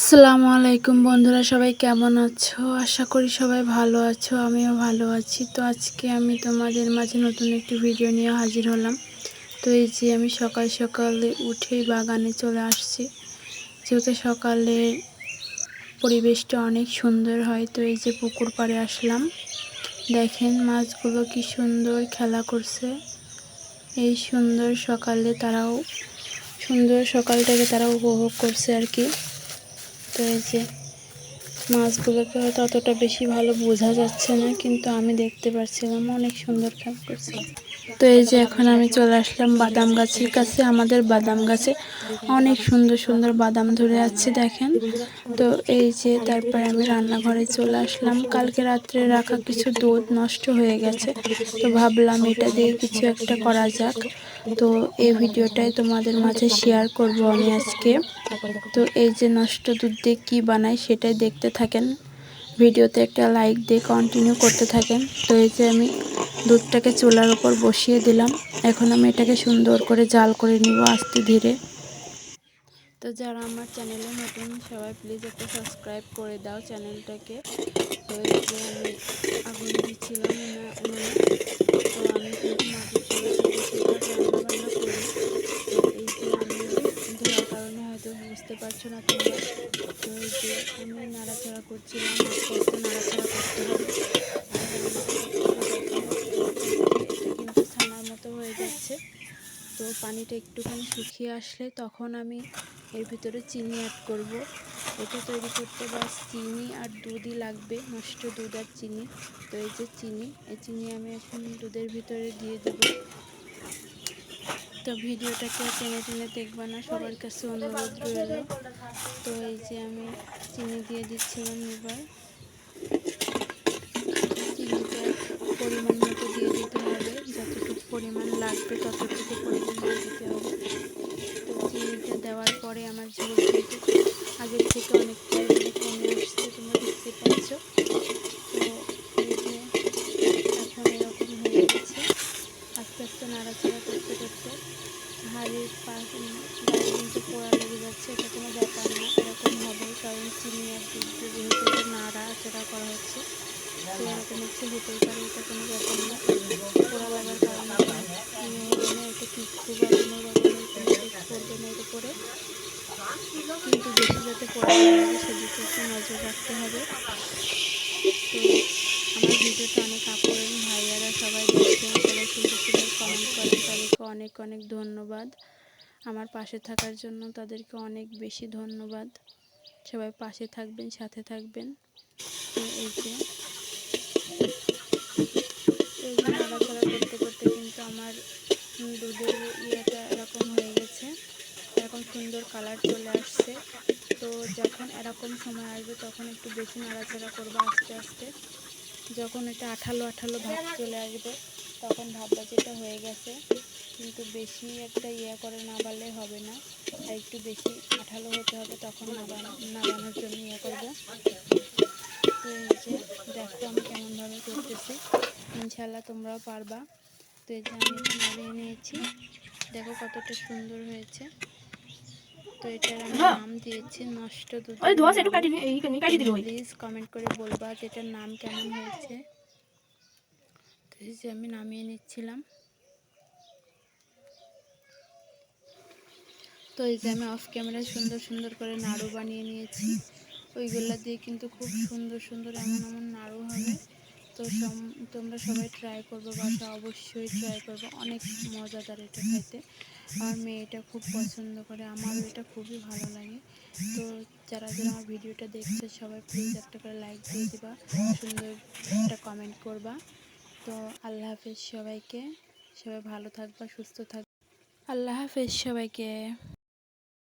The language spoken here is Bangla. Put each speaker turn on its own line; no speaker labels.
আসসালামু আলাইকুম বন্ধুরা, সবাই কেমন আছো? আশা করি সবাই ভালো আছো, আমিও ভালো আছি। তো আজকে আমি তোমাদের মাঝে নতুন একটি ভিডিও নিয়ে হাজির হলাম। তো এই যে আমি সকাল সকালে উঠেই বাগানে চলে আসছি, যেহেতু সকালের পরিবেশটা অনেক সুন্দর হয়। তো এই যে পুকুর পাড়ে আসলাম, দেখেন মাছগুলো কি সুন্দর খেলা করছে। এই সুন্দর সকালটাকে তারা উপভোগ করছে আর কি। তো এই যে মাছগুলোকে হয়তো অতটা বেশি ভালো বোঝা যাচ্ছে না, কিন্তু আমি দেখতে পাচ্ছিলাম অনেক সুন্দর খেলা করছে। তো এই যে এখন আমি চলে আসলাম বাদাম গাছের কাছে। আমাদের বাদাম গাছে অনেক সুন্দর সুন্দর বাদাম ধরে আছে, দেখেন। তো এই যে তারপরে আমি রান্নাঘরে চলে আসলাম। কালকে রাত্রে রাখা কিছু দুধ নষ্ট হয়ে গেছে, তো ভাবলাম এটা দিয়ে কিছু একটা করা যাক। তো এই ভিডিওটাই তোমাদের মাঝে শেয়ার করব আমি আজকে। তো এই যে নষ্ট দুধ দিয়ে কী বানাই সেটাই দেখতে থাকেন, ভিডিওতে একটা লাইক দিয়ে কন্টিনিউ করতে থাকেন। তো এই যে আমি দুধটাকে চুলার উপর বসিয়ে দিলাম। এখন আমি এটাকে সুন্দর করে জাল করে নিব আস্তে ধীরে। তো যারা আমার চ্যানেলে নতুন, সবাই প্লিজ একটা সাবস্ক্রাইব করে দাও চ্যানেলটাকে। তো এই যে আমি আগুন দিচ্ছিলাম উনুনে। তো আমি কিন্তু মাটির চুলাতে বেশিরভাগ রান্নাবান্না করি। তো এই যে আমি ধোয়ার কারণে হয়তো বুঝতে পারছো না তোমরা। তো এই যে আমি নাড়াচাড়া করছিলাম, আস্তে আস্তে নাড়াচাড়া করতে হবে। আর রান্নাটা করতে দেখো এটা কিন্তু ছানার মতো হয়ে যাচ্ছে। তো পানিটা একটুখানি শুকিয়ে আসলে তখন আমি এর ভিতরে চিনি অ্যাড করব। এটা তৈরি করতে বাস চিনি আর দুধই লাগবে, নষ্ট দুধ আর চিনি। তো এই যে এই চিনি আমি এখন দুধের ভিতরে দিয়ে দেব। তো ভিডিওটাকে টেনে টেনে দেখবা না, সবার কাছে অনুরোধ রইল। তো এই যে আমি চিনি দিয়ে দিচ্ছিলাম। এবার চিনিটা পরিমাণ মতো দিয়ে দিতে হবে, যতটুকু পরিমাণ লাগবে ততটুকু পরিমাণ দিয়ে দিতে হবে। তো চিনিটা দেওয়ার পরে আমার ঝোল কিন্তু আগের থেকে অনেক পরিমাণে কমে আসছে, তোমরা দেখতে পাচ্ছ। তো এই যে এখন এরকম হয়ে গেছে। আস্তে আস্তে নাড়াচাড়া করতে করতে হাড়ির গায়ে কিন্তু পোড়া লেগে যাচ্ছে, এটা কোনো ব্যাপার না, এরকম হবে কারণ চিনি আর দুধ দিয়ে যেহেতু এটা নাড়াচাড়া করা হচ্ছে। তো এরকম একটু হতেই পারে, এটা কোনো ব্যাপার না। পোড়া লাগার কারণে কোনো হবে না, এটা কিচ্ছু বা কোনো রকমের কোনো এফেক্ট পড়বে না এর উপরে। কিন্তু বেশি যাতে পোড়া না লাগে সেদিকে একটু নজর রাখতে হবে। তো আমার ভিডিওটা অনেক আপুরেন ভাইয়ারা সবাই দেখেন, সবাই সুন্দর সুন্দর কমেন্ট করেন, তাদেরকে অনেক অনেক ধন্যবাদ। আমার পাশে থাকার জন্য তাদেরকে অনেক বেশি ধন্যবাদ। সবাই পাশে থাকবেন, সাথে থাকবেন। তো এই যে নাড়াচাড়া করতে করতে কিন্তু আমার দুধের ইয়েটা এরকম হয়ে গেছে, এরকম সুন্দর কালার চলে আসছে। তো যখন এরকম সময় আসবে তখন একটু বেশি নাড়াচাড়া করবো আস্তে আস্তে। যখন এটা আঠালো আঠালো ভাব চলে আসবে তখন ভাববা যেটা হয়ে গেছে। কিন্তু বেশি একটা করে নাবালে হবে না, আর একটু বেশি আঠালো হতে হবে, তখন নাবানোর জন্য করবো। তো এই যে দেখো আমি কেমনভাবে করতেছি, ইনশাল্লাহ তোমরাও পারবা। তো এই যে আমি এটা নামিয়ে নিয়েছি, দেখো কতটা সুন্দর হয়েছে। তো এটার আমি নাম দিয়েছি নষ্ট দুধ। প্লিজ কমেন্ট করে বলবা যে এটার নাম কেমন হয়েছে। তো এই যে আমি নামিয়ে নিচ্ছিলাম। তো এই যে আমি অফ ক্যামেরায় সুন্দর সুন্দর করে নাড়ু বানিয়ে নিয়েছি, ওইগুলা দিয়ে কিন্তু খুব সুন্দর সুন্দর এমন এমন নাড়ু হবে। তো তোমরা সবাই ট্রাই করবো, বাসা অবশ্যই ট্রাই করবো, অনেক মজাদার এটা খাইতে। আমার মেয়ে এটা খুব পছন্দ করে, আমারও এটা খুবই ভালো লাগে। তো যারা যারা আমার ভিডিওটা দেখছে সবাই প্লিজ একটা করে লাইক দিয়ে দিবা, সুন্দর একটা কমেন্ট করবা। তো আল্লাহ হাফেজ সবাইকে, সবাই ভালো থাকবা, সুস্থ থাকবা। আল্লাহ হাফেজ সবাইকে।